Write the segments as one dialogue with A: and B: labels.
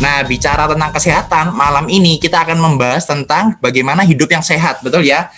A: Nah, bicara tentang kesehatan, malam ini kita akan membahas tentang bagaimana hidup yang sehat, betul ya?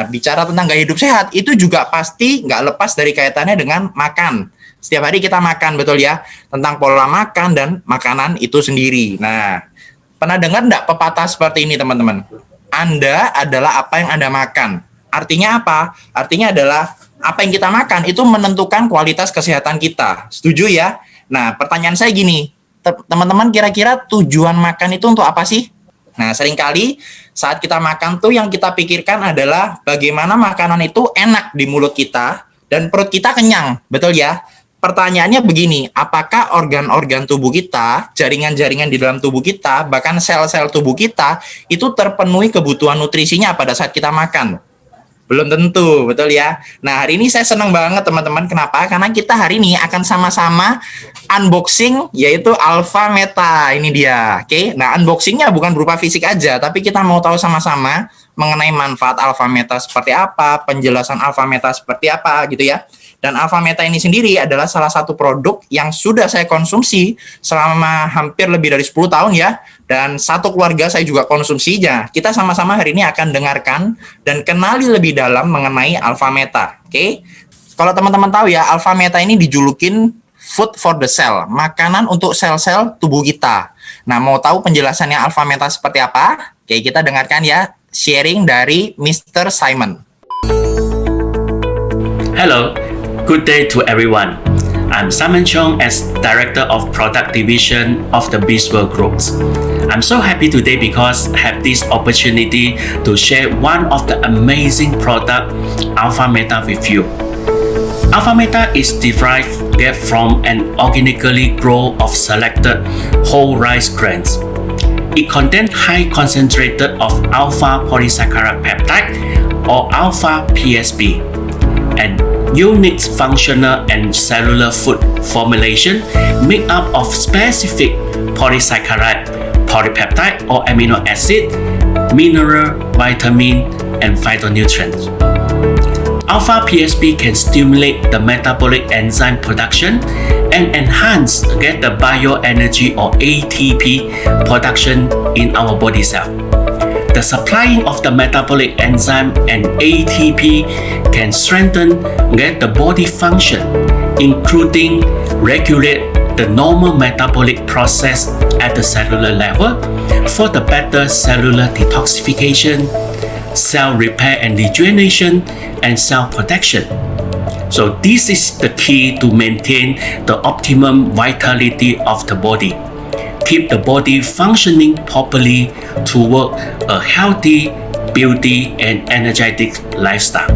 A: Bicara tentang gaya hidup sehat, itu juga pasti nggak lepas dari kaitannya dengan makan. Setiap hari kita makan, betul ya? Tentang pola makan dan makanan itu sendiri. Nah, pernah dengar nggak pepatah seperti ini, teman-teman? Anda adalah apa yang Anda makan. Artinya apa? Artinya adalah apa yang kita makan itu menentukan kualitas kesehatan kita. Setuju ya? Nah, pertanyaan saya gini, teman-teman kira-kira tujuan makan itu untuk apa sih? Nah, seringkali saat kita makan tuh yang kita pikirkan adalah bagaimana makanan itu enak di mulut kita dan perut kita kenyang, betul ya? Pertanyaannya begini, apakah organ-organ tubuh kita, jaringan-jaringan di dalam tubuh kita, bahkan sel-sel tubuh kita itu terpenuhi kebutuhan nutrisinya pada saat kita makan? Belum tentu, betul ya. Nah, hari ini saya senang banget teman-teman. Kenapa? Karena kita hari ini akan sama-sama unboxing, yaitu Alpha Meta. Ini dia, oke? Nah, unboxingnya bukan berupa fisik aja, tapi kita mau tahu sama-sama mengenai manfaat Alpha Meta seperti apa, penjelasan Alpha Meta seperti apa, gitu ya. Dan Alpha Meta ini sendiri adalah salah satu produk yang sudah saya konsumsi selama hampir lebih dari 10 tahun ya. Dan satu keluarga saya juga konsumsinya. Kita sama-sama hari ini akan dengarkan dan kenali lebih dalam mengenai Alpha Meta. Oke? Kalau teman-teman tahu ya, Alpha Meta ini dijulukin food for the cell, makanan untuk sel-sel tubuh kita. Nah, mau tahu penjelasannya Alpha Meta seperti apa? Oke, kita dengarkan ya sharing dari Mr. Simon.
B: Hello, good day to everyone. I'm Simon Chong as Director of Product Division of the Beachworld Group. I'm so happy today because I have this opportunity to share one of the amazing product, Alpha Meta, with you. Alpha Meta is derived from an organically grown of selected whole rice grains. It contains high concentrated of alpha polysaccharide peptide or alpha PSP and unique functional and cellular food formulation made up of specific polysaccharide, polypeptide or amino acid, mineral, vitamin, and phytonutrients. Alpha PSP can stimulate the metabolic enzyme production and enhance the bioenergy or ATP production in our body cell. The supplying of the metabolic enzyme and ATP can strengthen the body function, including regulate the normal metabolic process at the cellular level for the better cellular detoxification, cell repair and regeneration, and cell protection. So this is the key to maintain the optimum vitality of the body. Keep the body functioning properly to work a healthy, beauty, and energetic lifestyle.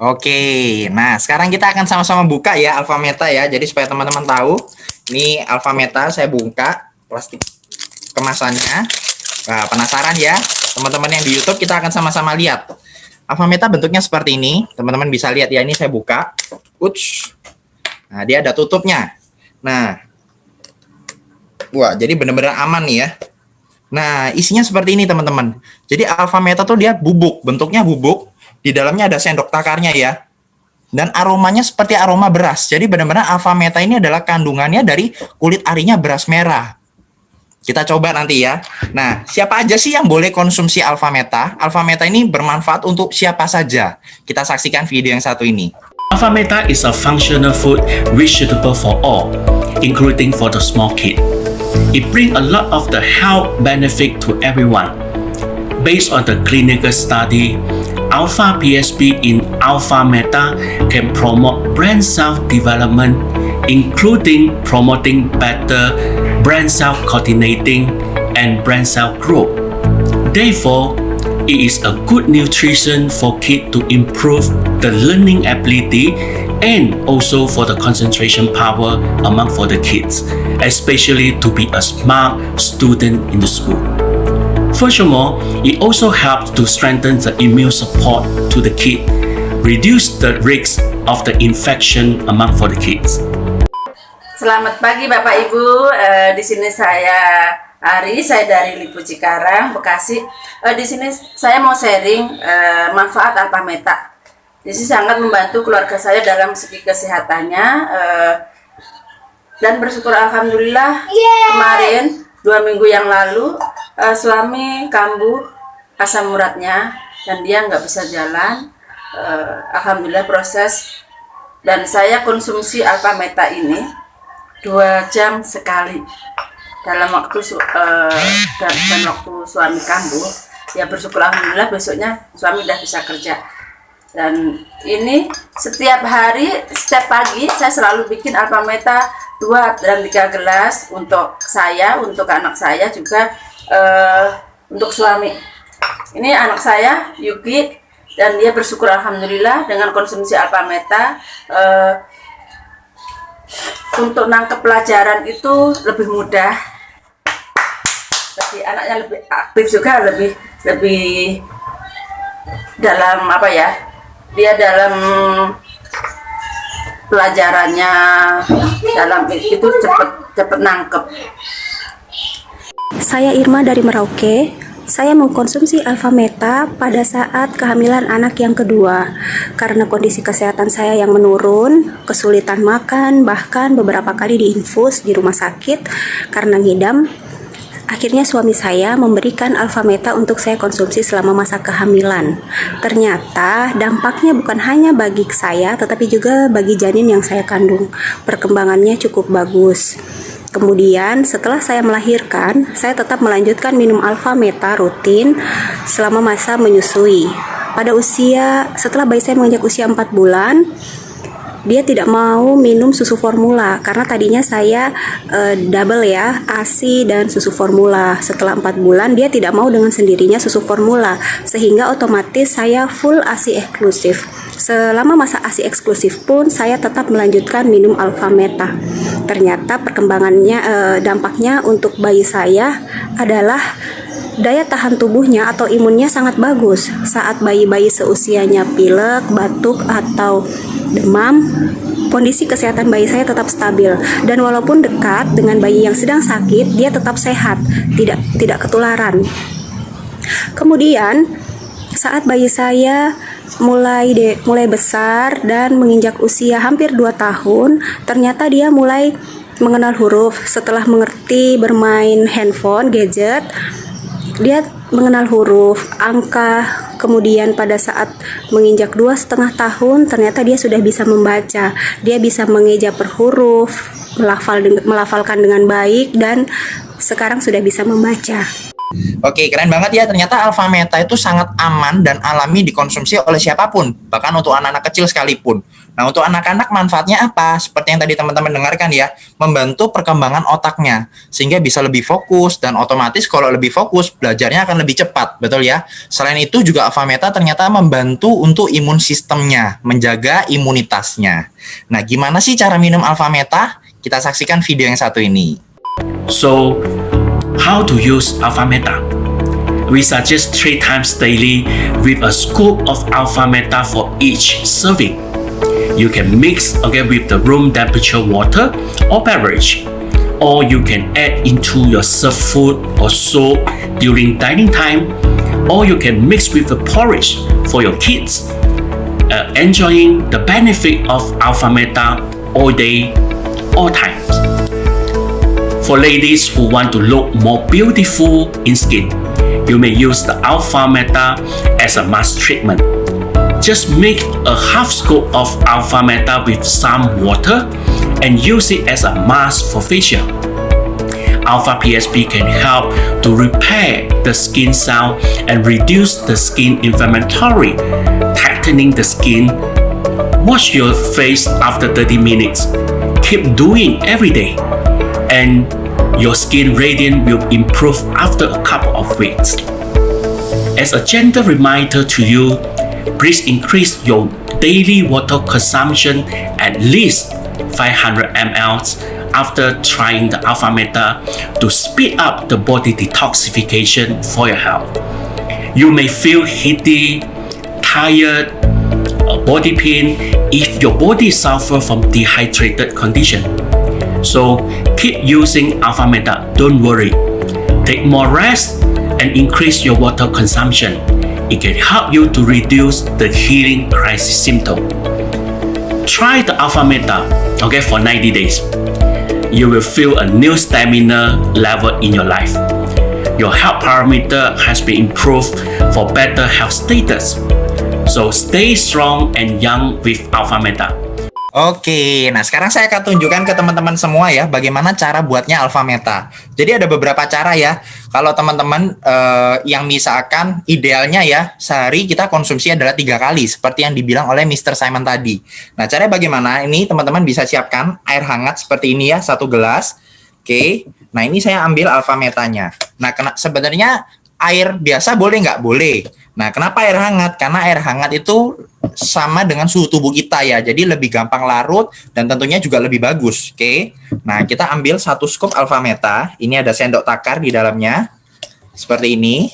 A: Oke, nah sekarang kita akan sama-sama buka ya Alpha Meta ya. Jadi supaya teman-teman tahu, ini Alpha Meta saya buka plastik kemasannya. Nah, penasaran ya? Teman-teman yang di YouTube kita akan sama-sama lihat. Alpha Meta bentuknya seperti ini. Teman-teman bisa lihat ya, ini saya buka. Uts. Nah, dia ada tutupnya. Nah, wah, jadi benar-benar aman nih ya. Nah, isinya seperti ini teman-teman. Jadi Alpha Meta tuh dia bubuk, bentuknya bubuk. Di dalamnya ada sendok takarnya ya. Dan aromanya seperti aroma beras. Jadi benar-benar Alpha Meta ini adalah kandungannya dari kulit arinya beras merah. Kita coba nanti ya. Nah, siapa aja sih yang boleh konsumsi Alpha Meta? Alpha Meta ini bermanfaat untuk siapa saja. Kita saksikan video yang satu ini.
B: Alpha Meta is a functional food which suitable for all, including for the small kid. It brings a lot of the health benefit to everyone. Based on the clinical study, Alpha PSP in Alpha Meta can promote brain cell development, including promoting better brain cell coordinating and brain cell growth. Therefore, it is a good nutrition for kids to improve the learning ability and also for the concentration power among for the kids, especially to be a smart student in the school. Furthermore, it also helps to strengthen the immune support to the kid, reduce the risk of the infection among for the kids.
C: Selamat pagi Bapak Ibu, di sini saya Ari, saya dari Lipo Cikarang, Bekasi. Di sini saya mau sharing manfaat Alpha Meta. Jadi sangat membantu keluarga saya dalam segi kesehatannya dan bersyukur alhamdulillah kemarin 2 minggu yang lalu suami kambuh asam uratnya dan dia nggak bisa jalan. Alhamdulillah proses, dan saya konsumsi Alfameta ini 2 jam sekali dalam waktu dan waktu suami kambuh. Ya bersyukur alhamdulillah besoknya suami udah bisa kerja. Dan ini setiap hari, setiap pagi saya selalu bikin Alfameta 2 dan 3 gelas untuk saya, untuk anak saya juga, untuk suami. Ini anak saya Yuki, dan dia bersyukur alhamdulillah dengan konsumsi Alfameta untuk nangkep pelajaran itu lebih mudah. Jadi anaknya lebih aktif juga, lebih dalam apa ya? Dia dalam pelajarannya, dalam itu cepet nangkep.
D: Saya Irma dari Merauke. Saya mengkonsumsi Alfameta pada saat kehamilan anak yang kedua. Karena kondisi kesehatan saya yang menurun, kesulitan makan, bahkan beberapa kali diinfus di rumah sakit karena ngidam. Akhirnya suami saya memberikan Alfameta untuk saya konsumsi selama masa kehamilan. Ternyata dampaknya bukan hanya bagi saya, tetapi juga bagi janin yang saya kandung. Perkembangannya cukup bagus. Kemudian setelah saya melahirkan, saya tetap melanjutkan minum Alfameta rutin selama masa menyusui. Setelah bayi saya menginjak usia 4 bulan, dia tidak mau minum susu formula karena tadinya saya double ya, ASI dan susu formula. Setelah 4 bulan dia tidak mau dengan sendirinya susu formula, sehingga otomatis saya full ASI eksklusif. Selama masa ASI eksklusif pun saya tetap melanjutkan minum Alfameta. Ternyata dampaknya untuk bayi saya adalah daya tahan tubuhnya atau imunnya sangat bagus. Saat bayi-bayi seusianya pilek, batuk, atau demam, kondisi kesehatan bayi saya tetap stabil. Dan walaupun dekat dengan bayi yang sedang sakit, dia tetap sehat, tidak ketularan. Kemudian, saat bayi saya mulai besar dan menginjak usia hampir 2 tahun, ternyata dia mulai mengenal huruf. Setelah mengerti bermain handphone, gadget, dia mengenal huruf, angka. Kemudian pada saat menginjak 2,5 tahun, ternyata dia sudah bisa membaca. Dia bisa mengeja per huruf, melafalkan dengan baik, dan sekarang sudah bisa membaca.
A: Oke, keren banget ya. Ternyata Alfameta itu sangat aman dan alami dikonsumsi oleh siapapun, bahkan untuk anak-anak kecil sekalipun. Nah, untuk anak-anak manfaatnya apa? Seperti yang tadi teman-teman dengarkan ya, membantu perkembangan otaknya sehingga bisa lebih fokus, dan otomatis kalau lebih fokus belajarnya akan lebih cepat, betul ya? Selain itu juga Alfameta ternyata membantu untuk imun sistemnya, menjaga imunitasnya. Nah, gimana sih cara minum Alfameta? Kita saksikan video yang satu ini.
B: So, how to use Alfameta? We suggest 3 times daily with a scoop of Alfameta for each serving. You can mix with the room temperature water or beverage, or you can add into your served food or soup during dining time, or you can mix with the porridge for your kids. Enjoying the benefit of Alfameta all day, all times. For ladies who want to look more beautiful in skin, you may use the Alfameta as a mask treatment. Just make a half scoop of Alfameta with some water and use it as a mask for facial. Alpha PSP can help to repair the skin cell and reduce the skin inflammatory, tightening the skin. Wash your face after 30 minutes. Keep doing every day, and your skin radiance will improve after a couple of weeks. As a gentle reminder to you, please increase your daily water consumption at least 500 ml after trying the Alfameta to speed up the body detoxification for your health. You may feel heaty, tired, body pain if your body suffers from dehydrated condition. So keep using Alfameta, don't worry. Take more rest and increase your water consumption. It can help you to reduce the healing crisis symptom. Try the Alfameta, for 90 days. you will feel a new stamina level in your life. Your health parameter has been improved for better health status. So stay strong and young with Alpha Meta.
A: Oke, nah sekarang saya akan tunjukkan ke teman-teman semua ya bagaimana cara buatnya Alpha Meta. Jadi ada beberapa cara ya. Kalau teman-teman yang misalkan idealnya ya sehari kita konsumsi adalah 3 kali seperti yang dibilang oleh Mr. Simon tadi. Nah caranya bagaimana? Ini teman-teman bisa siapkan air hangat seperti ini ya, 1 gelas. Oke, nah ini saya ambil Alpha Metanya. Nah sebenarnya air biasa boleh nggak? Boleh. Nah kenapa air hangat? Karena air hangat itu sama dengan suhu tubuh kita ya, jadi lebih gampang larut dan tentunya juga lebih bagus. Oke, nah kita ambil 1 scoop Alpha Meta. Ini ada sendok takar di dalamnya seperti ini.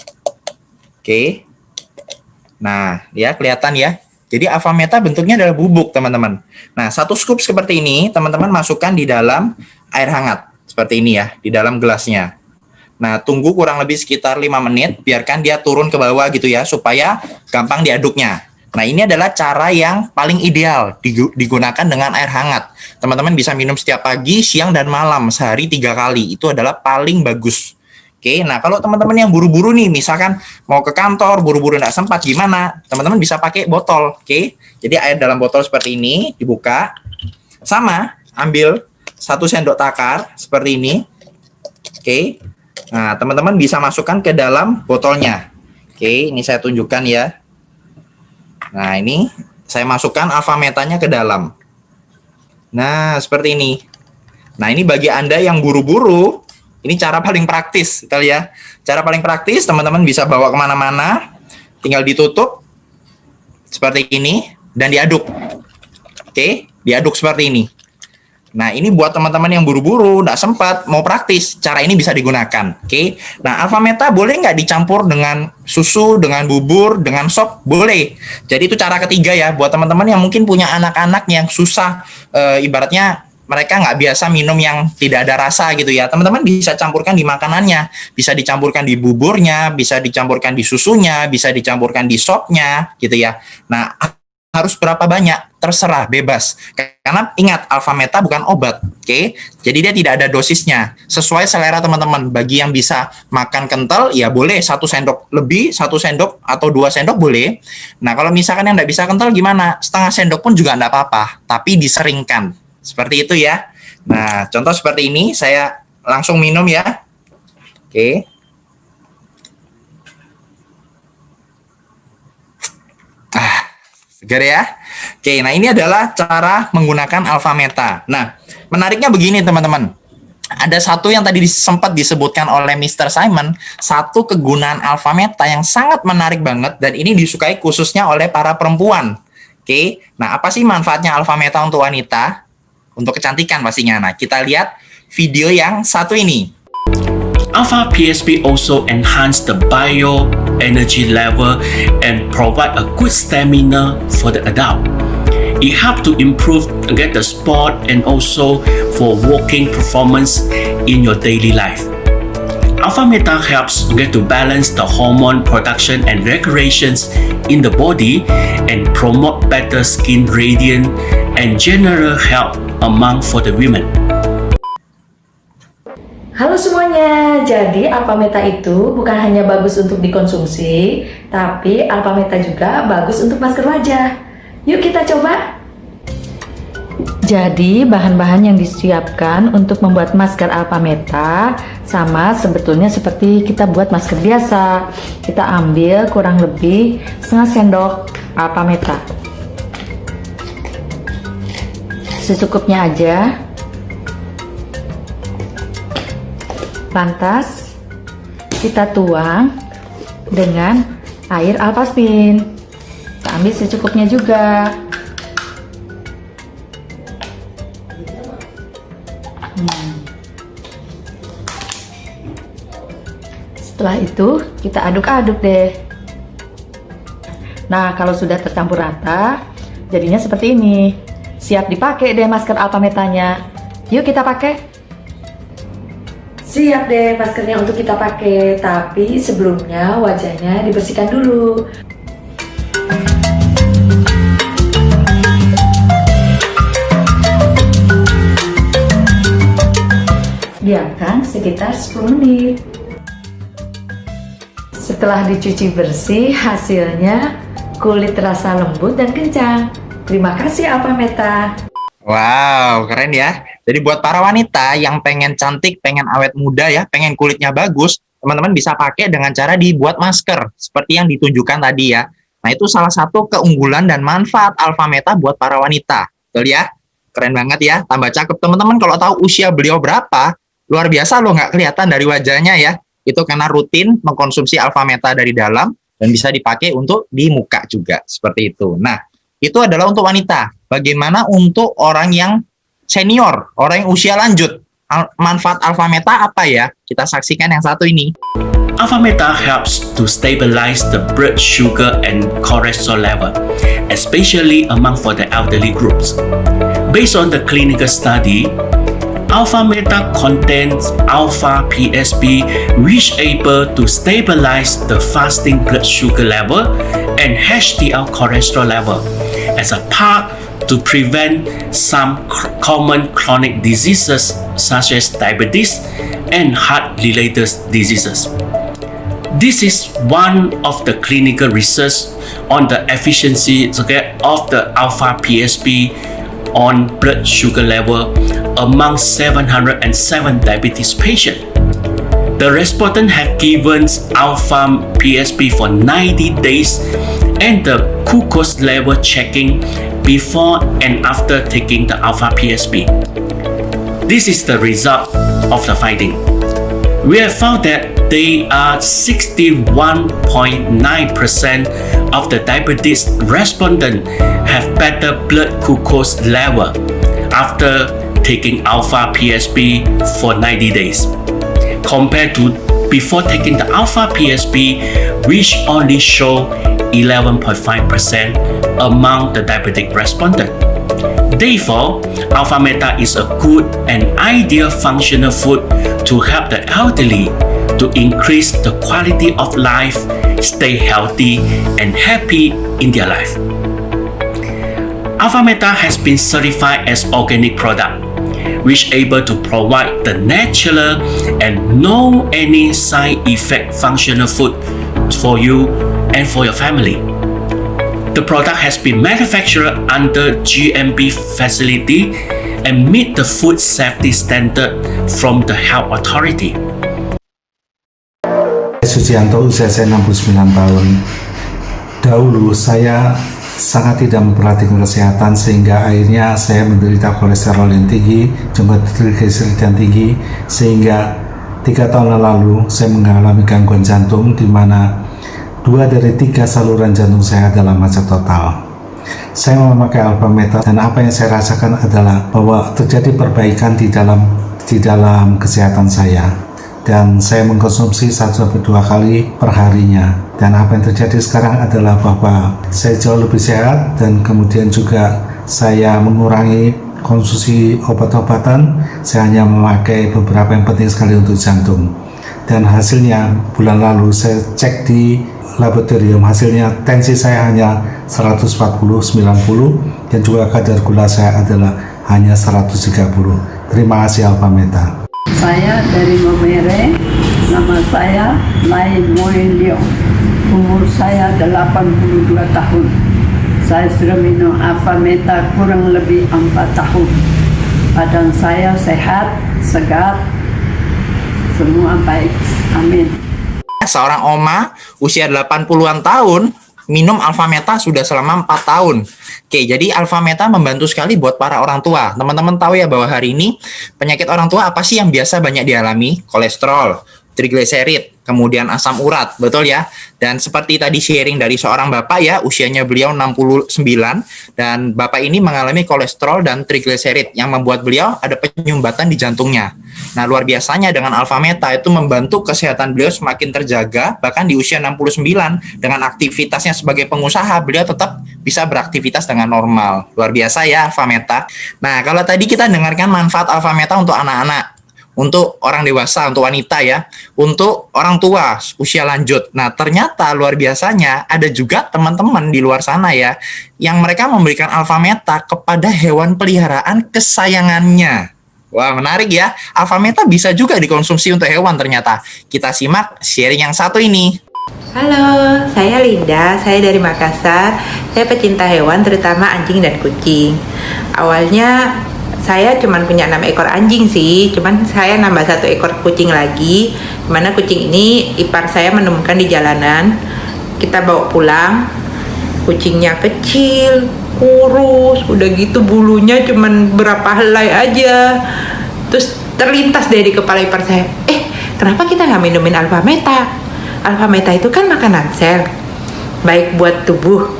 A: Oke, nah ya kelihatan ya. Jadi Alpha Meta bentuknya adalah bubuk teman-teman. Nah 1 scoop seperti ini teman-teman masukkan di dalam air hangat seperti ini ya, di dalam gelasnya. Nah tunggu kurang lebih sekitar 5 menit, biarkan dia turun ke bawah gitu ya, supaya gampang diaduknya. Nah ini adalah cara yang paling ideal digunakan dengan air hangat. Teman-teman bisa minum setiap pagi, siang, dan malam sehari 3 kali. Itu adalah paling bagus. Oke, nah kalau teman-teman yang buru-buru nih, misalkan mau ke kantor, buru-buru nggak sempat, gimana? Teman-teman bisa pakai botol. Oke, jadi air dalam botol seperti ini, dibuka. Sama, ambil 1 sendok takar seperti ini. Oke, nah teman-teman bisa masukkan ke dalam botolnya. Oke, ini saya tunjukkan ya. Nah ini saya masukkan Alpha Metanya ke dalam. Nah seperti ini. Nah ini bagi Anda yang buru-buru, ini cara paling praktis sekali ya. Cara paling praktis teman-teman bisa bawa kemana-mana, tinggal ditutup seperti ini dan diaduk. Oke, diaduk seperti ini. Nah ini buat teman-teman yang buru-buru, nggak sempat, mau praktis, cara ini bisa digunakan. Oke, nah Alpha Meta boleh nggak dicampur dengan susu, dengan bubur, dengan sop? Boleh. Jadi itu cara ketiga ya, buat teman-teman yang mungkin punya anak-anak yang susah, ibaratnya mereka nggak biasa minum yang tidak ada rasa gitu ya. Teman-teman bisa campurkan di makanannya, bisa dicampurkan di buburnya, bisa dicampurkan di susunya, bisa dicampurkan di sopnya gitu ya. Nah harus berapa banyak? Terserah, bebas. Karena ingat, Alpha Meta bukan obat, oke? Jadi dia tidak ada dosisnya. Sesuai selera teman-teman. Bagi yang bisa makan kental, ya boleh 1 sendok lebih, 1 sendok atau 2 sendok boleh. Nah, kalau misalkan yang nggak bisa kental gimana? Setengah sendok pun juga nggak apa-apa, tapi diseringkan. Seperti itu ya. Nah, contoh seperti ini, saya langsung minum ya. Oke. Segar ya. Oke, nah ini adalah cara menggunakan Alpha Meta. Nah, menariknya begini teman-teman. Ada satu yang tadi sempat disebutkan oleh Mr. Simon, satu kegunaan Alpha Meta yang sangat menarik banget dan ini disukai khususnya oleh para perempuan. Oke, nah apa sih manfaatnya Alpha Meta untuk wanita? Untuk kecantikan pastinya. Nah, kita lihat video yang satu ini.
B: Alpha PSP also enhance the bioenergy level and provide a good stamina for the adult. It helps to improve get the sport and also for walking performance in your daily life. Alpha Meta helps get to balance the hormone production and regulations in the body and promote better skin radiance and general health among for the women.
E: Halo semuanya, jadi Alpha Meta itu bukan hanya bagus untuk dikonsumsi, tapi Alpha Meta juga bagus untuk masker wajah. Yuk kita coba. Jadi bahan-bahan yang disiapkan untuk membuat masker Alpha Meta sama sebetulnya seperti kita buat masker biasa. Kita ambil kurang lebih setengah sendok Alpha Meta. Secukupnya aja. Lantas kita tuang dengan air Alpha Spin. Kita ambil secukupnya juga. Setelah itu kita aduk-aduk deh. Nah, kalau sudah tercampur rata, jadinya seperti ini. Siap dipakai deh masker Alpha Metanya. Yuk kita pakai. Siap deh maskernya untuk kita pakai, tapi sebelumnya wajahnya dibersihkan dulu. Biarkan sekitar 10 menit. Setelah dicuci bersih, hasilnya kulit terasa lembut dan kencang. Terima kasih Alpha Meta.
A: Wow, keren ya. Jadi buat para wanita yang pengen cantik, pengen awet muda ya, pengen kulitnya bagus, teman-teman bisa pakai dengan cara dibuat masker seperti yang ditunjukkan tadi ya. Nah, itu salah satu keunggulan dan manfaat Alpha Meta buat para wanita. Betul ya? Keren banget ya. Tambah cakep teman-teman. Kalau tahu usia beliau berapa, luar biasa loh, nggak kelihatan dari wajahnya ya. Itu karena rutin mengkonsumsi Alpha Meta dari dalam dan bisa dipakai untuk di muka juga. Seperti itu. Nah, itu adalah untuk wanita. Bagaimana untuk orang yang senior, orang yang usia lanjut? Manfaat Alpha Meta apa ya? Kita saksikan yang satu ini.
B: Alpha Meta helps to stabilize the blood sugar and cholesterol level, especially among for the elderly groups. Based on the clinical study, Alpha Meta contains alpha PSB, which able to stabilize the fasting blood sugar level and HDL cholesterol level as a part to prevent some common chronic diseases such as diabetes and heart-related diseases. This is one of the clinical research on the efficiency of the alpha PSB on blood sugar level among 707 diabetes patients. The respondents have given alpha PSB for 90 days and the glucose level checking before and after taking the alpha PSB. This is the result of the finding. We have found that they are 61.9% of the diabetes respondents have better blood glucose level after taking alpha PSB for 90 days compared to before taking the alpha PSB, which only show 11.5% among the diabetic respondents. Therefore, Alpha Meta is a good and ideal functional food to help the elderly to increase the quality of life, stay healthy and happy in their life. Alpha Meta has been certified as organic product, which able to provide the natural and no any side effect functional food for you and for your family. The product has been manufactured under GMP facility and meet the food safety standard from the health authority.
F: Sujianto, usia saya 69 tahun. Dahulu saya sangat tidak memperhatikan kesehatan sehingga akhirnya saya menderita kolesterol yang tinggi, jumlah trigliserid yang tinggi, sehingga 3 tahun lalu saya mengalami gangguan jantung di mana 2 dari 3 saluran jantung saya adalah macet total. Saya memakai Alpha Meta dan apa yang saya rasakan adalah bahwa terjadi perbaikan di dalam kesehatan saya. Dan saya mengkonsumsi 1-2 kali per harinya. Dan apa yang terjadi sekarang adalah bahwa saya jauh lebih sehat dan kemudian juga saya mengurangi konsumsi obat-obatan. Saya hanya memakai beberapa yang penting sekali untuk jantung. Dan hasilnya bulan lalu saya cek di laboratorium, hasilnya tensi saya hanya 140/90 dan juga kadar gula saya adalah hanya 130. Terima kasih Alpha Meta.
G: Saya dari Momere, nama saya Lai Moelio, umur saya 82 tahun. Saya sudah minum Alpha Meta kurang lebih 4 tahun. Badan saya sehat, segar, semua baik. Amin.
A: Seorang oma usia 80-an tahun minum Alpha Meta sudah selama 4 tahun. Oke, jadi Alpha Meta membantu sekali buat para orang tua. Teman-teman tahu ya bahwa hari ini penyakit orang tua apa sih yang biasa banyak dialami? Kolesterol, trigliserid, kemudian asam urat, betul ya? Dan seperti tadi sharing dari seorang bapak ya, usianya beliau 69, dan bapak ini mengalami kolesterol dan trigliserid yang membuat beliau ada penyumbatan di jantungnya. Nah, luar biasanya dengan Alpha Meta itu membantu kesehatan beliau semakin terjaga, bahkan di usia 69, dengan aktivitasnya sebagai pengusaha, beliau tetap bisa beraktivitas dengan normal. Luar biasa ya Alpha Meta. Nah, kalau tadi kita dengarkan manfaat Alpha Meta untuk anak-anak, untuk orang dewasa, untuk wanita ya, untuk orang tua usia lanjut. Nah, ternyata luar biasanya ada juga teman-teman di luar sana ya, yang mereka memberikan Alpha Meta kepada hewan peliharaan kesayangannya. Wah, menarik ya. Alpha Meta bisa juga dikonsumsi untuk hewan ternyata. Kita simak sharing yang satu ini.
H: Halo, saya Linda, saya dari Makassar. Saya pecinta hewan, terutama anjing dan kucing. Awalnya saya cuma punya 6 ekor anjing sih, cuman saya nambah 1 ekor kucing lagi. Dimana kucing ini ipar saya menemukan di jalanan. Kita bawa pulang, kucingnya kecil, kurus, udah gitu bulunya cuman berapa helai aja. Terus terlintas dari kepala ipar saya, kenapa kita nggak minumin Alpha Meta? Alpha Meta itu kan makanan sel, baik buat tubuh.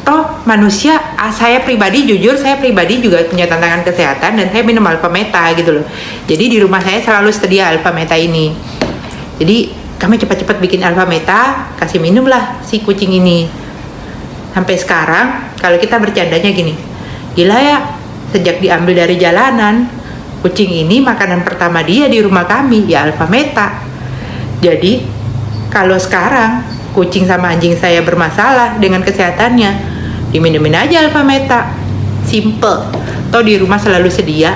H: Toh manusia, saya pribadi jujur, saya pribadi juga punya tantangan kesehatan dan saya minum Alpha Meta gitu loh. Jadi di rumah saya selalu sedia Alpha Meta ini. Jadi kami cepat-cepat bikin Alpha Meta, kasih minum lah si kucing ini. Sampai sekarang kalau kita bercandanya gini, gila ya, sejak diambil dari jalanan, kucing ini makanan pertama dia di rumah kami ya Alpha Meta. Jadi kalau sekarang kucing sama anjing saya bermasalah dengan kesehatannya, diminumin aja Alpha Meta. Simple. Toh di rumah selalu sedia.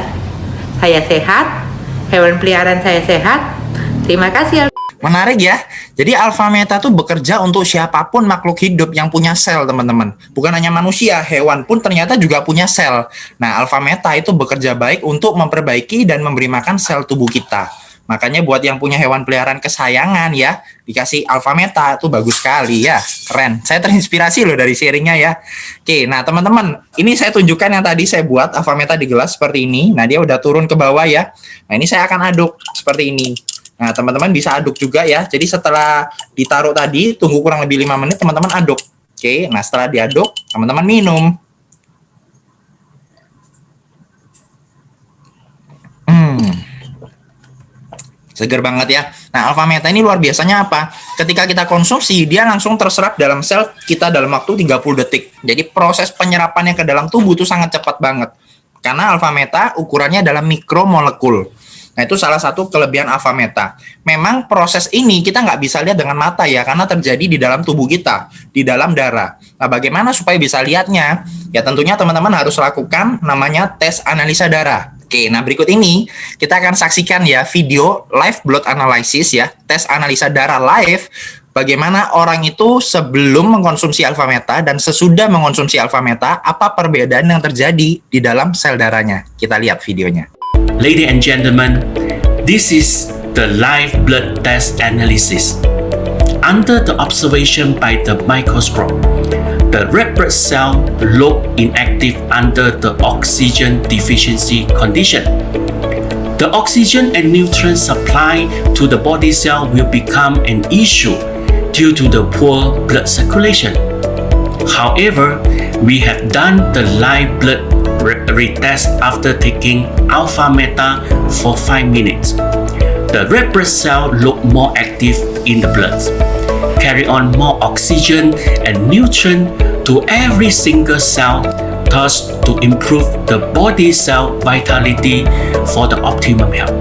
H: Saya sehat, hewan peliharaan saya sehat. Terima kasih.
A: Menarik ya. Jadi Alpha Meta tuh bekerja untuk siapapun makhluk hidup yang punya sel, teman-teman. Bukan hanya manusia, hewan pun ternyata juga punya sel. Nah, Alpha Meta itu bekerja baik untuk memperbaiki dan memberi makan sel tubuh kita. Makanya buat yang punya hewan peliharaan kesayangan ya, dikasih Alpha Meta tuh bagus sekali ya. Keren. Saya terinspirasi loh dari sharingnya ya. Oke, nah teman-teman, ini saya tunjukkan yang tadi saya buat Alpha Meta di gelas seperti ini. Nah, dia udah turun ke bawah ya. Nah, ini saya akan aduk seperti ini. Nah, teman-teman bisa aduk juga ya. Jadi setelah ditaruh tadi, tunggu kurang lebih 5 menit, teman-teman aduk. Oke, nah setelah diaduk, teman-teman minum. Seger banget ya. Nah, Alpha Meta ini luar biasanya apa? Ketika kita konsumsi, dia langsung terserap dalam sel kita dalam waktu 30 detik. Jadi proses penyerapannya ke dalam tubuh itu sangat cepat banget. Karena Alpha Meta ukurannya dalam mikromolekul. Nah, itu salah satu kelebihan Alpha Meta. Memang proses ini kita nggak bisa lihat dengan mata ya, karena terjadi di dalam tubuh kita, di dalam darah. Nah, bagaimana supaya bisa lihatnya? Ya tentunya teman-teman harus lakukan namanya tes analisa darah. Oke, nah berikut ini kita akan saksikan ya video live blood analysis ya, tes analisa darah live. Bagaimana orang itu sebelum mengkonsumsi Alpha Meta dan sesudah mengkonsumsi Alpha Meta, apa perbedaan yang terjadi di dalam sel darahnya. Kita lihat videonya.
B: Ladies and gentlemen, this is the live blood test analysis. Under the observation by the microscope, the red blood cell look inactive under the oxygen deficiency condition. The oxygen and nutrient supply to the body cell will become an issue due to the poor blood circulation. However, we have done the live blood retest after taking Alpha Meta for 5 minutes. The red blood cell look more active in the blood, carry on more oxygen and nutrient to every single cell, thus to improve the body cell vitality for the optimum health.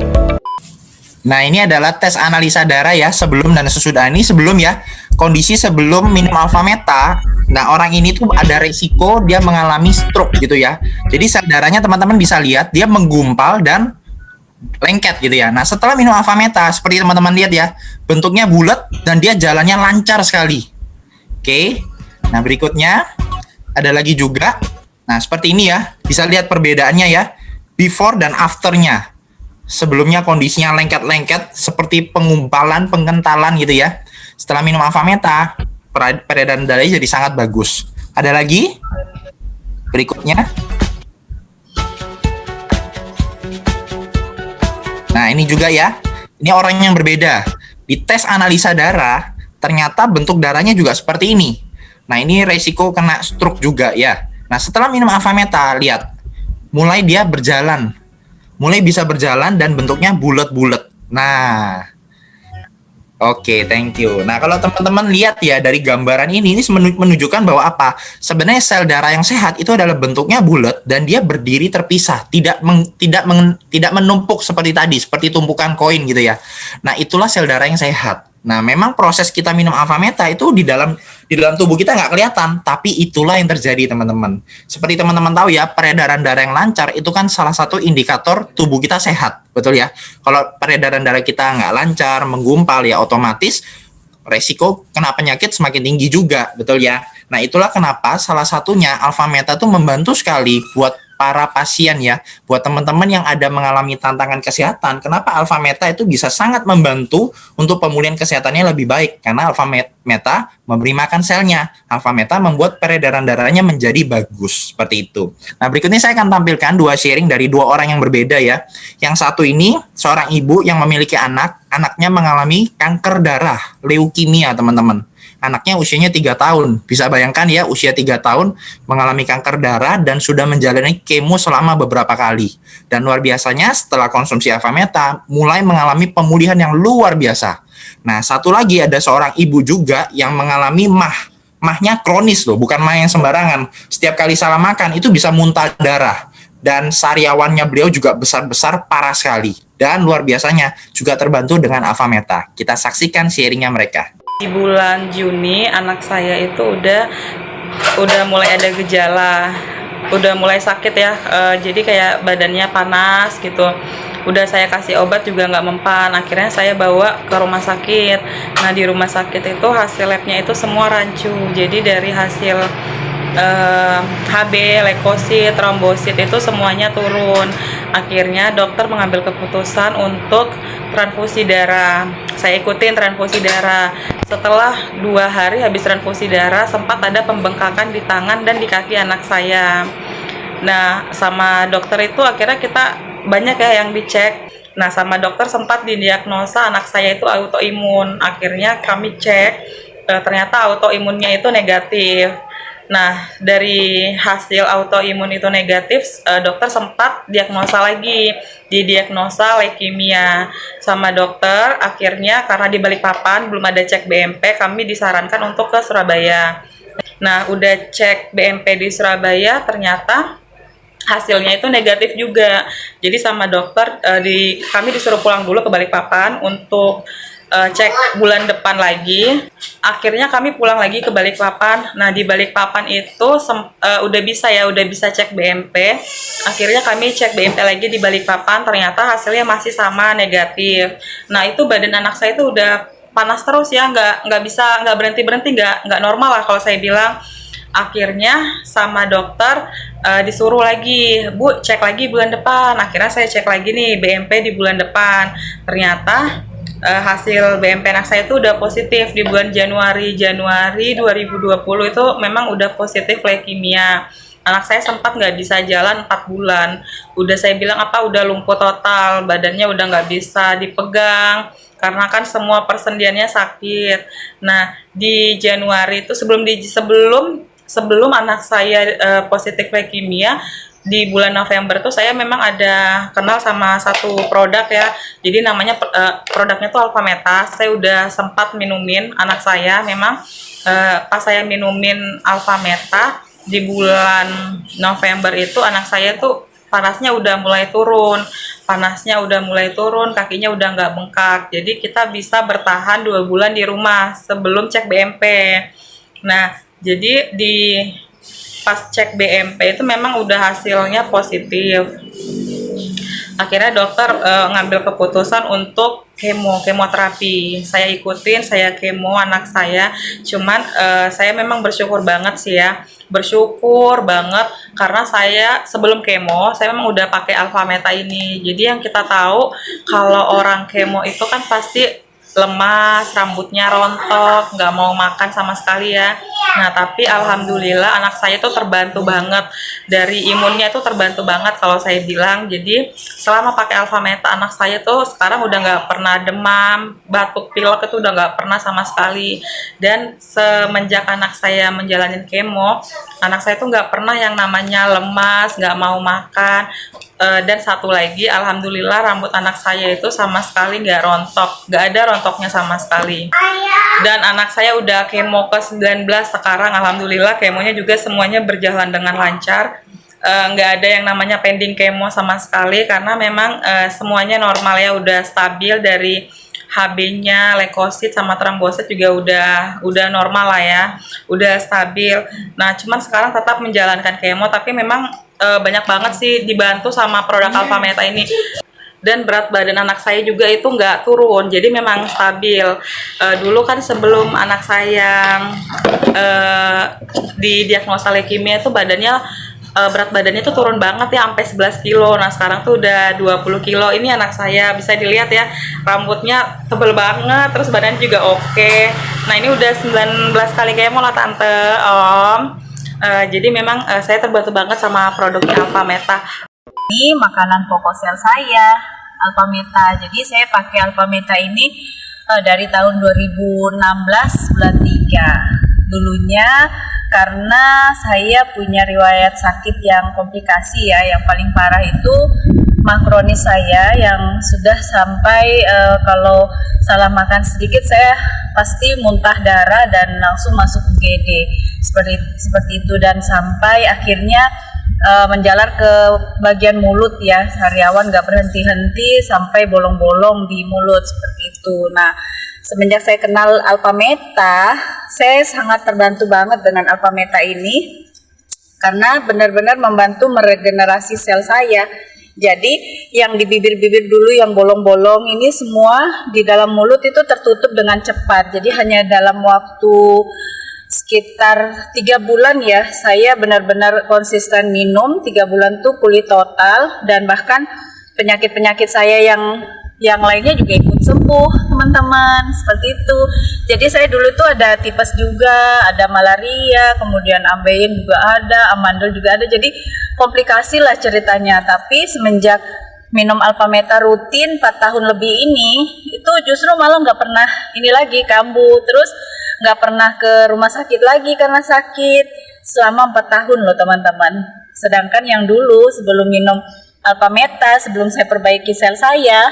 A: Nah, ini adalah tes analisa darah ya, sebelum dan sesudah. Ini sebelum ya, kondisi sebelum minum Alpha Meta. Nah, orang ini tuh ada resiko dia mengalami stroke gitu ya. Jadi sel darahnya teman-teman bisa lihat, dia menggumpal dan lengket gitu ya. Nah, setelah minum Alpha Meta, seperti teman-teman lihat ya, bentuknya bulat dan dia jalannya lancar sekali. Oke. Nah, berikutnya ada lagi juga. Nah, seperti ini ya. Bisa lihat perbedaannya ya. Before dan afternya. Sebelumnya kondisinya lengket-lengket seperti penggumpalan, pengkentalan gitu ya. Setelah minum Alpha Meta, peredaran darahnya jadi sangat bagus. Ada lagi? Berikutnya. Nah, ini juga ya. Ini orang yang berbeda. Di tes analisa darah, ternyata bentuk darahnya juga seperti ini. Nah, ini resiko kena stroke juga ya. Nah, setelah minum Alpha Meta, lihat. Mulai dia berjalan. Mulai bisa berjalan dan bentuknya bulat-bulat. Nah, oke, thank you. Nah, kalau teman-teman lihat ya dari gambaran ini menunjukkan bahwa apa? Sebenarnya sel darah yang sehat itu adalah bentuknya bulat dan dia berdiri terpisah, tidak menumpuk seperti tadi, seperti tumpukan koin gitu ya. Nah, itulah sel darah yang sehat. Nah, memang proses kita minum Alpha Meta itu di dalam tubuh kita nggak kelihatan, tapi itulah yang terjadi, teman-teman. Seperti teman-teman tahu ya, peredaran darah yang lancar itu kan salah satu indikator tubuh kita sehat, betul ya? Kalau peredaran darah kita nggak lancar, menggumpal ya, otomatis resiko kena penyakit semakin tinggi juga, betul ya? Nah, itulah kenapa salah satunya Alpha Meta itu membantu sekali buat para pasien ya, buat teman-teman yang ada mengalami tantangan kesehatan. Kenapa Alpha Meta itu bisa sangat membantu untuk pemulihan kesehatannya lebih baik? Karena Alpha Meta memberi makan selnya. Alpha Meta membuat peredaran darahnya menjadi bagus, seperti itu. Nah, berikutnya saya akan tampilkan 2 sharing dari 2 orang yang berbeda ya. Yang satu ini seorang ibu yang memiliki anaknya mengalami kanker darah, leukemia, teman-teman. Anaknya usianya 3 tahun. Bisa bayangkan ya, usia 3 tahun mengalami kanker darah dan sudah menjalani kemo selama beberapa kali. Dan luar biasanya setelah konsumsi Alpha Meta, mulai mengalami pemulihan yang luar biasa. Nah, satu lagi ada seorang ibu juga yang mengalami mahnya kronis loh, bukan mah yang sembarangan. Setiap kali salah makan itu bisa muntah darah. Dan sariawannya beliau juga besar-besar, parah sekali. Dan luar biasanya juga terbantu dengan Alpha Meta. Kita saksikan sharingnya mereka.
I: Di bulan Juni anak saya itu udah mulai ada gejala, udah mulai sakit ya, jadi kayak badannya panas gitu. Udah saya kasih obat juga nggak mempan, akhirnya saya bawa ke rumah sakit. Nah, di rumah sakit itu hasil labnya itu semua rancu, jadi dari hasil HB, leukosit, trombosit itu semuanya turun. Akhirnya dokter mengambil keputusan untuk transfusi darah. Saya ikutin transfusi darah. Setelah 2 hari habis transfusi darah, sempat ada pembengkakan di tangan dan di kaki anak saya. Nah, sama dokter itu akhirnya kita banyak ya yang dicek. Nah, sama dokter sempat didiagnosa anak saya itu autoimun. Akhirnya kami cek, ternyata autoimunnya itu negatif. Nah, dari hasil autoimun itu negatif, dokter sempat diagnosa lagi, didiagnosa leukemia sama dokter. Akhirnya karena di Balikpapan belum ada cek BMP, kami disarankan untuk ke Surabaya. Nah, udah cek BMP di Surabaya, ternyata hasilnya itu negatif juga. Jadi sama dokter, kami disuruh pulang dulu ke Balikpapan untuk cek bulan depan lagi. Akhirnya kami pulang lagi ke Balikpapan. Nah, di Balikpapan itu udah bisa cek BMP. Akhirnya kami cek BMP lagi di Balikpapan, ternyata hasilnya masih sama, negatif. Nah, itu badan anak saya itu udah panas terus ya, nggak berhenti, nggak normal lah kalau saya bilang. Akhirnya sama dokter disuruh lagi, Bu, cek lagi bulan depan. Akhirnya saya cek lagi nih BMP di bulan depan. Ternyata hasil BMP anak saya itu udah positif di bulan Januari 2020 itu memang udah positif leukemia. Anak saya sempat nggak bisa jalan 4 bulan. Udah saya bilang udah lumpuh total, badannya udah nggak bisa dipegang karena kan semua persendiannya sakit. Nah, di Januari itu sebelum anak saya positif leukemia, di bulan November tuh saya memang ada kenal sama satu produk ya. Jadi namanya produknya tuh Alpha Meta. Saya udah sempat minumin anak saya. Memang pas saya minumin Alpha Meta di bulan November itu anak saya tuh panasnya udah mulai turun. Kakinya udah nggak bengkak. Jadi kita bisa bertahan 2 bulan di rumah sebelum cek BMP. Nah, jadi pas cek BMP itu memang udah hasilnya positif. Akhirnya dokter ngambil keputusan untuk kemoterapi. Saya ikutin, saya kemo anak saya. Cuman saya memang bersyukur banget sih ya. Bersyukur banget karena saya sebelum kemo, saya memang udah pakai Alpha Meta ini. Jadi yang kita tahu kalau orang kemo itu kan pasti lemas, rambutnya rontok, nggak mau makan sama sekali ya. Nah, tapi alhamdulillah anak saya tuh terbantu banget. Dari imunnya itu terbantu banget kalau saya bilang. Jadi selama pakai Alpha Meta, anak saya tuh sekarang udah nggak pernah demam, batuk pilek itu udah nggak pernah sama sekali. Dan semenjak anak saya menjalani kemo, anak saya tuh nggak pernah yang namanya lemas, nggak mau makan. Dan satu lagi, alhamdulillah rambut anak saya itu sama sekali nggak rontok, nggak ada rontoknya sama sekali. Dan anak saya udah kemo ke 19 sekarang, alhamdulillah kemonya juga semuanya berjalan dengan lancar. Nggak ada yang namanya pending kemo sama sekali karena memang semuanya normal ya, udah stabil dari HB-nya, leukosit sama trombosit juga udah normal lah ya, udah stabil. Nah, cuman sekarang tetap menjalankan kemo, tapi memang banyak banget sih dibantu sama produk Alphameta ini. Dan berat badan anak saya juga itu nggak turun, jadi memang stabil. Dulu kan sebelum anak saya didiagnosa leukemia itu berat badannya tuh turun banget ya, sampai 11 kilo. Nah sekarang tuh udah 20 kilo. Ini anak saya, bisa dilihat ya, rambutnya tebel banget, terus badannya juga oke. Nah ini udah 19 kali kemo lah tante, om. Jadi memang saya terbantu banget sama produknya Alphameta.
J: Ini makanan pokok sel saya, Alphameta. Jadi saya pakai Alphameta ini dari tahun 2016 bulan 3. Dulunya karena saya punya riwayat sakit yang komplikasi ya, yang paling parah itu mah kronis saya yang sudah sampai kalau salah makan sedikit saya pasti muntah darah dan langsung masuk UGD seperti itu, dan sampai akhirnya menjalar ke bagian mulut ya, sariawan nggak berhenti-henti sampai bolong-bolong di mulut seperti itu. Nah semenjak saya kenal Alphameta, saya sangat terbantu banget dengan Alphameta ini karena benar-benar membantu meregenerasi sel saya. Jadi yang di bibir-bibir dulu yang bolong-bolong ini semua di dalam mulut itu tertutup dengan cepat. Jadi hanya dalam waktu sekitar 3 bulan ya, saya benar-benar konsisten minum. 3 bulan tuh pulih total, dan bahkan penyakit-penyakit saya yang lainnya juga ikut sembuh teman-teman, seperti itu. Jadi saya dulu tuh ada tipes juga, ada malaria, kemudian ambeien juga ada, amandel juga ada, jadi komplikasi lah ceritanya. Tapi semenjak minum Alphameta rutin 4 tahun lebih ini, itu justru malah nggak pernah ini lagi kambuh, terus nggak pernah ke rumah sakit lagi karena sakit selama 4 tahun loh teman-teman. Sedangkan yang dulu sebelum minum Alphameta, sebelum saya perbaiki sel saya,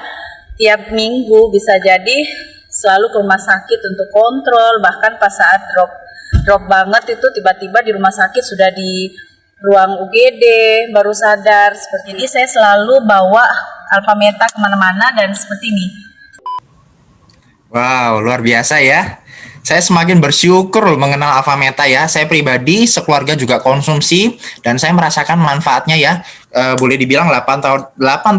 J: tiap minggu bisa jadi selalu ke rumah sakit untuk kontrol. Bahkan pas saat drop banget itu tiba-tiba di rumah sakit sudah di ruang UGD baru sadar seperti ini. Saya selalu bawa Alphameta kemana-mana dan seperti ini.
A: Wow, luar biasa ya. Saya semakin bersyukur mengenal Alphameta ya. Saya pribadi, sekeluarga juga konsumsi dan saya merasakan manfaatnya ya. Boleh dibilang 8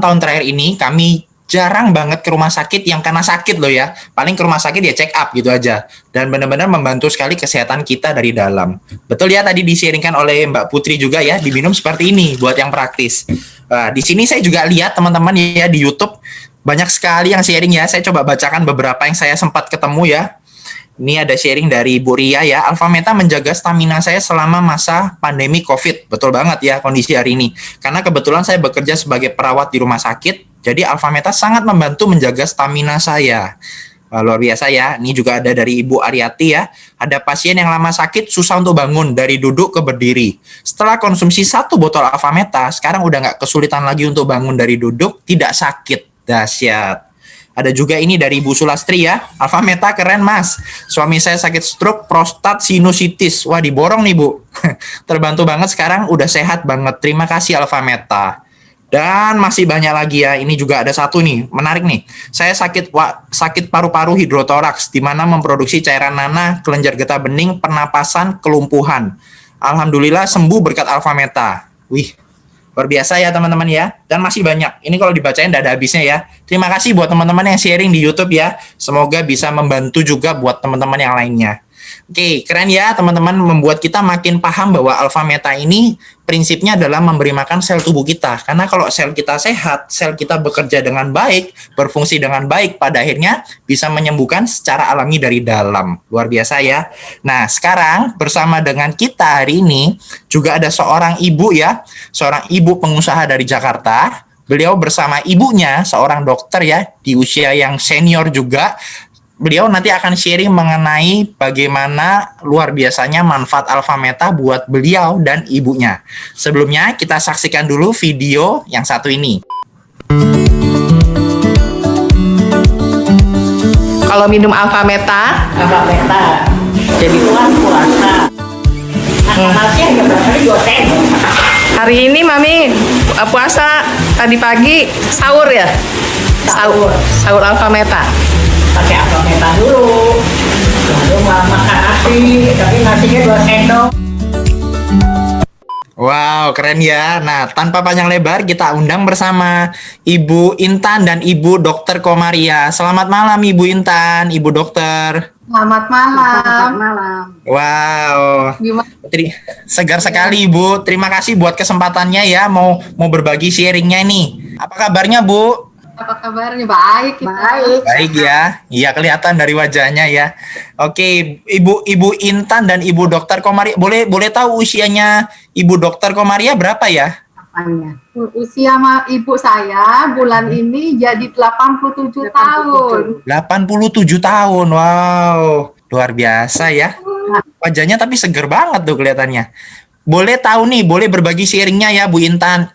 A: tahun terakhir ini kami jarang banget ke rumah sakit yang karena sakit loh ya. Paling ke rumah sakit ya check up gitu aja. Dan benar-benar membantu sekali kesehatan kita dari dalam. Betul ya, tadi di-sharingkan oleh Mbak Putri juga ya, diminum seperti ini buat yang praktis. Di sini saya juga lihat teman-teman ya di YouTube banyak sekali yang sharing ya. Saya coba bacakan beberapa yang saya sempat ketemu ya. Ini ada sharing dari Bu Ria ya. Alphameta menjaga stamina saya selama masa pandemi COVID. Betul banget ya kondisi hari ini. Karena kebetulan saya bekerja sebagai perawat di rumah sakit. Jadi Alphameta sangat membantu menjaga stamina saya. Luar biasa ya. Ini juga ada dari Ibu Ariati ya. Ada pasien yang lama sakit susah untuk bangun dari duduk ke berdiri. Setelah konsumsi 1 botol Alphameta, sekarang udah nggak kesulitan lagi untuk bangun dari duduk, tidak sakit. Dahsyat. Ada juga ini dari Ibu Sulastri ya. Alphameta keren mas. Suami saya sakit stroke, prostat, sinusitis. Wah diborong nih Bu. Terbantu banget sekarang, udah sehat banget. Terima kasih Alphameta. Dan masih banyak lagi ya. Ini juga ada satu nih, menarik nih. Saya sakit paru-paru hidrotoraks, di mana memproduksi cairan nanah, kelenjar getah bening, pernapasan, kelumpuhan. Alhamdulillah sembuh berkat Alphameta. Wih. Luar biasa ya teman-teman ya. Dan masih banyak. Ini kalau dibacain tidak ada habisnya ya. Terima kasih buat teman-teman yang sharing di YouTube ya. Semoga bisa membantu juga buat teman-teman yang lainnya. Oke, keren ya teman-teman, membuat kita makin paham bahwa Alphameta ini prinsipnya adalah memberi makan sel tubuh kita. Karena kalau sel kita sehat, sel kita bekerja dengan baik, berfungsi dengan baik, pada akhirnya bisa menyembuhkan secara alami dari dalam. Luar biasa ya. Nah, sekarang bersama dengan kita hari ini juga ada seorang ibu ya, seorang ibu pengusaha dari Jakarta. Beliau bersama ibunya, seorang dokter ya, di usia yang senior juga. Beliau nanti akan sharing mengenai bagaimana luar biasanya manfaat Alphameta buat beliau dan ibunya. Sebelumnya kita saksikan dulu video yang satu ini.
K: Kalau minum Alphameta jadi
G: Tuhan puasa. Nasi hanya berapa 2 sendok.
K: hari ini Mami puasa tadi pagi sahur ya? Sahur Alphameta.
G: pakai alfa meta dulu, lalu makan nasi, tapi nasinya 2 sendok.
A: Wow, keren ya. Nah, tanpa panjang lebar, kita undang bersama Ibu Intan dan Ibu Dokter Komaria. Selamat malam, Ibu Intan, Ibu Dokter.
C: Selamat malam.
A: Wow,
C: Gimana?
A: segar sekali, Ibu. Terima kasih buat kesempatannya ya, mau berbagi sharingnya nih. Apa kabarnya, Bu?
C: Apa kabarnya? Baik.
A: Baik ya. Iya, kelihatan dari wajahnya ya. Oke, Ibu Intan dan Ibu Dokter Komaria, boleh tahu usianya Ibu Dokter Komaria berapa ya?
C: Usia ibu saya bulan ini jadi 87 tahun.
A: 87 tahun. Wow, luar biasa ya. Wajahnya tapi seger banget tuh kelihatannya. Boleh tahu nih, boleh berbagi sharingnya ya Bu Intan.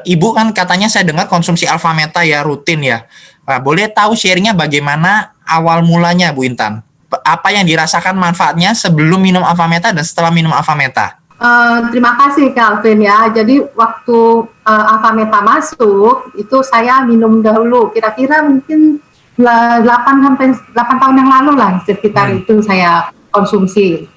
A: Ibu kan katanya saya dengar konsumsi alfa meta ya rutin ya. Nah, boleh tahu sharingnya bagaimana awal mulanya Bu Intan? Apa yang dirasakan manfaatnya sebelum minum alfa meta dan setelah minum alfa meta?
C: Terima kasih Calvin ya. Jadi waktu alfa meta masuk itu saya minum dahulu. Kira-kira mungkin 8 tahun yang lalu lah sekitar itu saya konsumsi.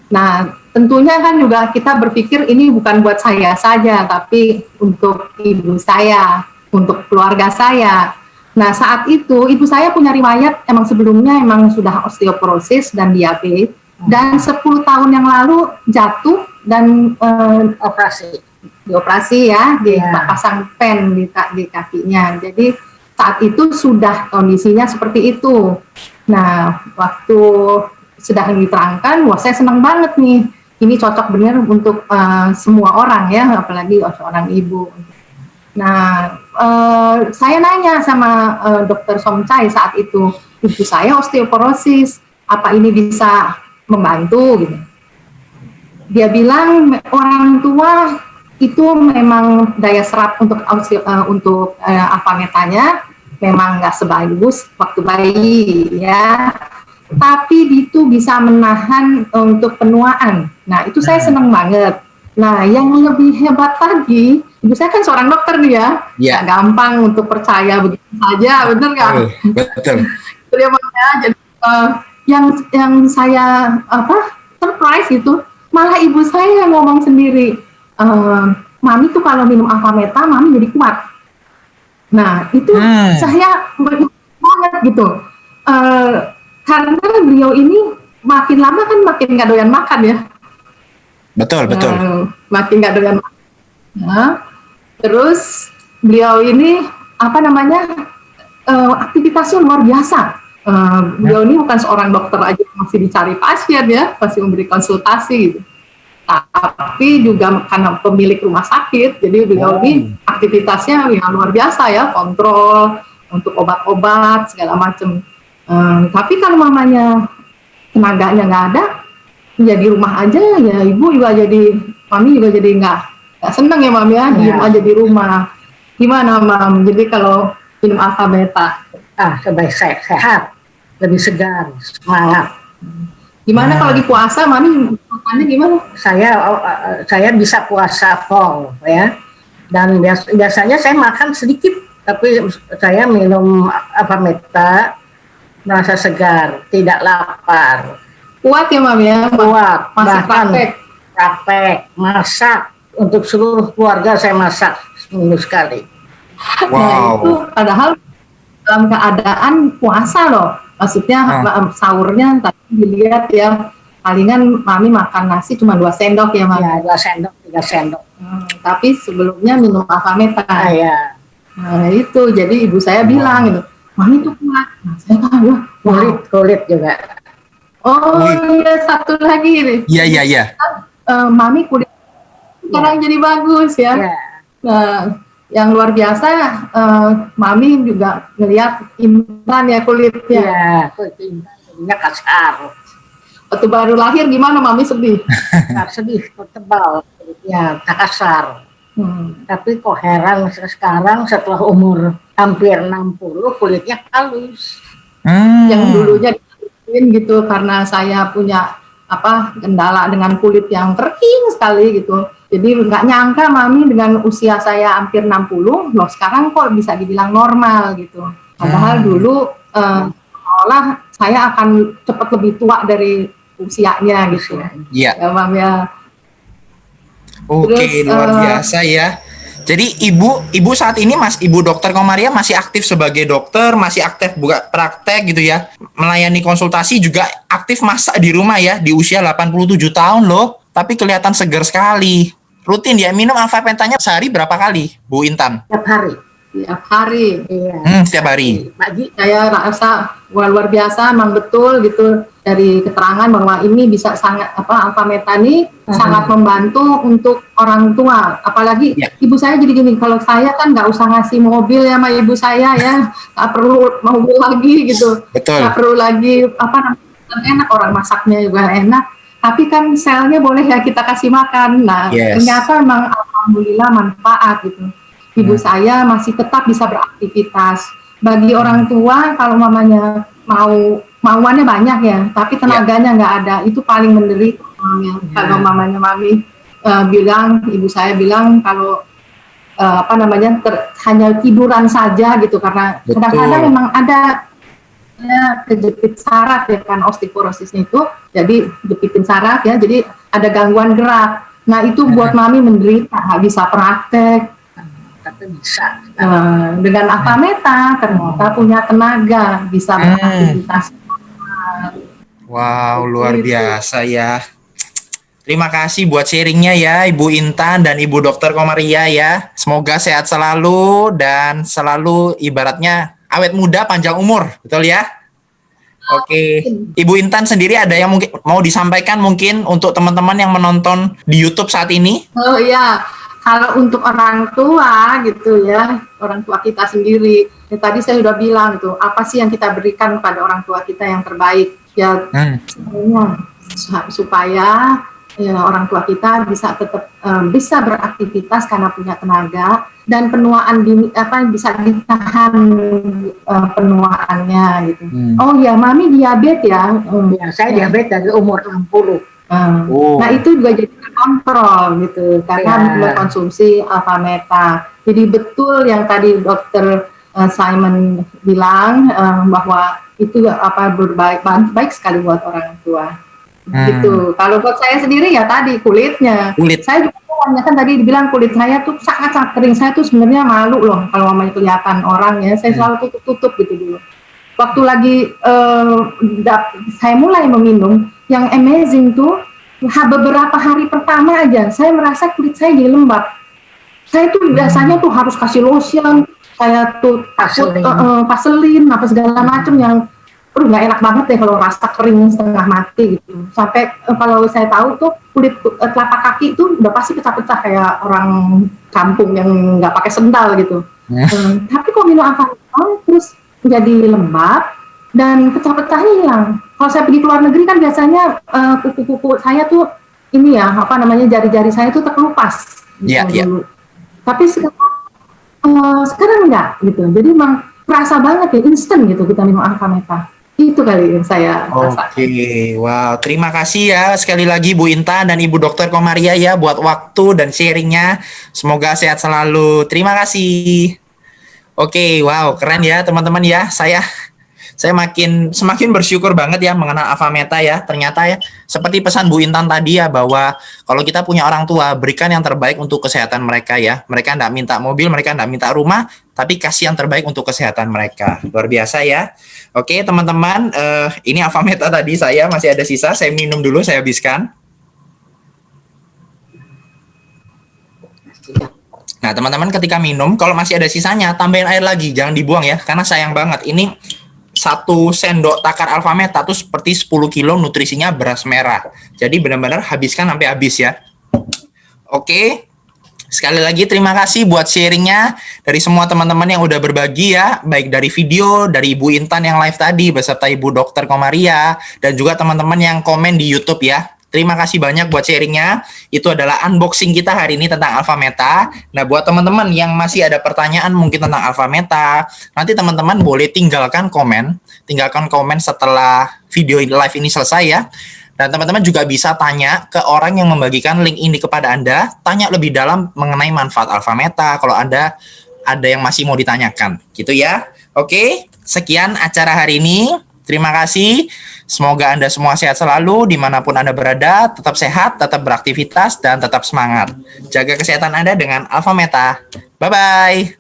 C: Nah, tentunya kan juga kita berpikir ini bukan buat saya saja, tapi untuk ibu saya, untuk keluarga saya. Nah, saat itu ibu saya punya riwayat emang sebelumnya emang sudah osteoporosis dan diabetes, dan 10 tahun yang lalu jatuh dan dioperasi ya, dipasang pen di kakinya. Jadi saat itu sudah kondisinya seperti itu. Nah, waktu sudah diterangkan, wah saya senang banget nih. Ini cocok benar untuk semua orang ya, apalagi seorang ibu. Nah, saya nanya sama Dokter Somcai saat itu, ibu saya osteoporosis, apa ini bisa membantu? Gitu. Dia bilang orang tua itu memang daya serap untuk alfa metanya memang nggak sebagus waktu bayi ya. Tapi itu bisa menahan untuk penuaan. Nah, itu saya senang banget. Nah, yang lebih hebat lagi, ibu saya kan seorang dokter nih ya. Nggak gampang untuk percaya begitu saja, benar nggak?
A: Betul.
C: Jadi yang saya surprise itu, malah ibu saya yang ngomong sendiri, mami tuh kalau minum alfa meta, mami jadi kuat. Nah, itu saya banget gitu. Karena beliau ini makin lama kan makin nggak doyan makan ya.
A: Betul.
C: Makin nggak doyan makan. Nah, terus beliau ini aktivitasnya luar biasa. Beliau ini bukan seorang dokter aja masih dicari pasien ya, masih memberi konsultasi gitu. Tapi juga karena pemilik rumah sakit, jadi beliau ini aktivitasnya ya luar biasa ya, kontrol untuk obat-obat segala macam. Tapi kalau mamanya tenaganya nggak ada, ya di rumah aja ya ibu juga mami juga jadi nggak seneng ya mami ya, diem aja di rumah. Gimana mam? Jadi kalau minum alfa beta?
G: Sebaik sehat, lebih segar, semangat.
C: Gimana kalau di puasa mami makannya gimana?
G: Saya bisa puasa full ya, dan biasanya saya makan sedikit, tapi saya minum alfa meta merasa segar, tidak lapar.
C: Kuat ya mami ya?
G: Kuat,
C: masih
G: praktek, masak untuk seluruh keluarga, saya masak seminggu sekali.
A: Wow.
C: Nah, itu padahal dalam keadaan puasa loh, maksudnya sahurnya tadi dilihat ya, palingan mami makan nasi cuma 2 sendok ya mami.
G: Ya, 2 sendok, 3 sendok.
C: Tapi sebelumnya minum alfa meta.
G: Ya.
C: Nah itu, jadi ibu saya bilang gitu, mami tuh kuat. Nah, saya tahu
G: kulit juga.
C: Oh iya, satu lagi nih.
A: Iya.
C: Mami kulit sekarang jadi bagus ya. Nah, yang luar biasa, mami juga ngelihat Intan ya kulitnya.
G: Iya, kulitnya kasar.
C: Waktu baru lahir gimana mami sedih?
G: Sedih, tebal, ya kasar. Tapi kok heran sekarang setelah umur hampir 60 kulitnya halus.
C: Yang dulunya gitu karena saya punya kendala dengan kulit yang kering sekali gitu. Jadi nggak nyangka mami dengan usia saya hampir 60 loh sekarang kok bisa dibilang normal gitu. Padahal dulu
L: seolah-olah saya akan cepat lebih tua dari usianya gitu.
A: Iya.
L: Ya, Mam ya.
A: Oke,
L: Terus,
A: luar biasa ya. Jadi ibu saat ini Ibu Dokter Komaria masih aktif sebagai dokter, masih aktif buka praktek gitu ya. Melayani konsultasi juga aktif masak di rumah ya, di usia 87 tahun loh. Tapi kelihatan segar sekali. Rutin ya minum alfa metanya sehari berapa kali, Bu Intan?
L: Setiap hari. Setiap hari. Iya.
A: Setiap hari.
L: Pagi saya rasa luar biasa, memang betul gitu dari keterangan bahwa ini bisa sangat alfa meta ini sangat membantu untuk orang tua. Apalagi ibu saya jadi gini, kalau saya kan nggak usah ngasih mobil ya sama ibu saya ya, nggak perlu mobil lagi gitu.
A: Betul.
L: Nggak perlu lagi enak, orang masaknya juga enak. Tapi kan selnya boleh ya kita kasih makan. Nah, ternyata memang alhamdulillah manfaat gitu. Ibu saya masih tetap bisa beraktivitas. Bagi orang tua kalau mamanya mauannya banyak ya, tapi tenaganya nggak ada, itu paling menderita. Kalau mamanya mami ibu saya bilang kalau hanya tiduran saja gitu, karena kadang-kadang memang ada kejepit saraf ya kan, osteoporosis itu, jadi jepitin saraf ya, jadi ada gangguan gerak. Nah itu buat mami menderita, nggak bisa praktek. Tapi bisa dengan alfa meta ternyata punya tenaga, bisa beraktivitas.
A: Wow, luar biasa ya. Terima kasih buat sharingnya ya Ibu Intan dan Ibu Dokter Komaria ya. Semoga sehat selalu dan selalu ibaratnya awet muda panjang umur, betul ya? Oke, Ibu Intan sendiri ada yang mungkin mau disampaikan mungkin untuk teman-teman yang menonton di YouTube saat ini?
L: Oh iya. Kalau untuk orang tua gitu ya, orang tua kita sendiri, ya tadi saya sudah bilang tuh, apa sih yang kita berikan pada orang tua kita yang terbaik ya, supaya ya, orang tua kita bisa tetap bisa beraktivitas karena punya tenaga, dan penuaan dini bisa ditahan penuaannya gitu. Oh ya, mami diabetes ya.
G: Saya diabetes dari umur 60.
L: Nah itu juga jadi terkontrol gitu karena mengkonsumsi alfa meta. Jadi betul yang tadi Dokter Simon bilang bahwa itu baik sekali buat orang tua. Gitu. Kalau buat saya sendiri ya tadi kulitnya. Saya juga kan tadi dibilang kulit saya tuh sangat kering. Saya tuh sebenarnya malu loh kalau mamanya kelihatan orang ya. Saya selalu tutup gitu dulu. Waktu lagi saya mulai meminum, yang amazing tuh beberapa hari pertama aja saya merasa kulit saya jadi lembab. Saya tuh biasanya tuh harus kasih lotion, saya tuh vaselin apa segala macam yang nggak enak banget deh kalau rasa kering setengah mati gitu. Sampai kalau saya tahu tuh kulit telapak kaki itu udah pasti pecah-pecah kayak orang kampung yang nggak pakai sendal gitu. Tapi kok minum alfa terus jadi lembab dan pecah-pecahnya hilang. Kalau saya pergi ke luar negeri kan biasanya kuku-kuku saya tuh ini ya jari-jari saya tuh terkelupas. Dulu. Tapi sekarang enggak gitu. Jadi memang kerasa banget ya, instan gitu kita minum alfa meta. Itu kali yang saya rasakan.
A: Oke, wow, terima kasih ya sekali lagi Bu Intan dan Ibu Dokter Komaria ya buat waktu dan sharingnya. Semoga sehat selalu. Terima kasih. Oke, wow, keren ya teman-teman ya. Saya semakin bersyukur banget ya mengenal alfa meta ya. Ternyata ya seperti pesan Bu Intan tadi ya, bahwa kalau kita punya orang tua, berikan yang terbaik untuk kesehatan mereka ya. Mereka enggak minta mobil, mereka enggak minta rumah, tapi kasih yang terbaik untuk kesehatan mereka. Luar biasa ya. Oke teman-teman, ini alfa meta tadi saya masih ada sisa, saya minum dulu, saya habiskan. Nah teman-teman ketika minum, kalau masih ada sisanya, tambahin air lagi, jangan dibuang ya, karena sayang banget. Ini 1 sendok takar alfa meta tuh seperti 10 kilo nutrisinya beras merah. Jadi benar-benar habiskan sampai habis ya. Oke, sekali lagi terima kasih buat sharingnya dari semua teman-teman yang udah berbagi ya, baik dari video, dari Ibu Intan yang live tadi beserta Ibu Dokter Komaria, dan juga teman-teman yang komen di YouTube ya. Terima kasih banyak buat sharingnya. Itu adalah unboxing kita hari ini tentang alfa meta. Nah, buat teman-teman yang masih ada pertanyaan mungkin tentang alfa meta, nanti teman-teman boleh tinggalkan komen setelah video live ini selesai ya. Dan teman-teman juga bisa tanya ke orang yang membagikan link ini kepada Anda, tanya lebih dalam mengenai manfaat alfa meta kalau Anda ada yang masih mau ditanyakan, gitu ya. Oke, sekian acara hari ini. Terima kasih. Semoga Anda semua sehat selalu dimanapun Anda berada, tetap sehat, tetap beraktivitas, dan tetap semangat. Jaga kesehatan Anda dengan Alpha Meta. Bye-bye.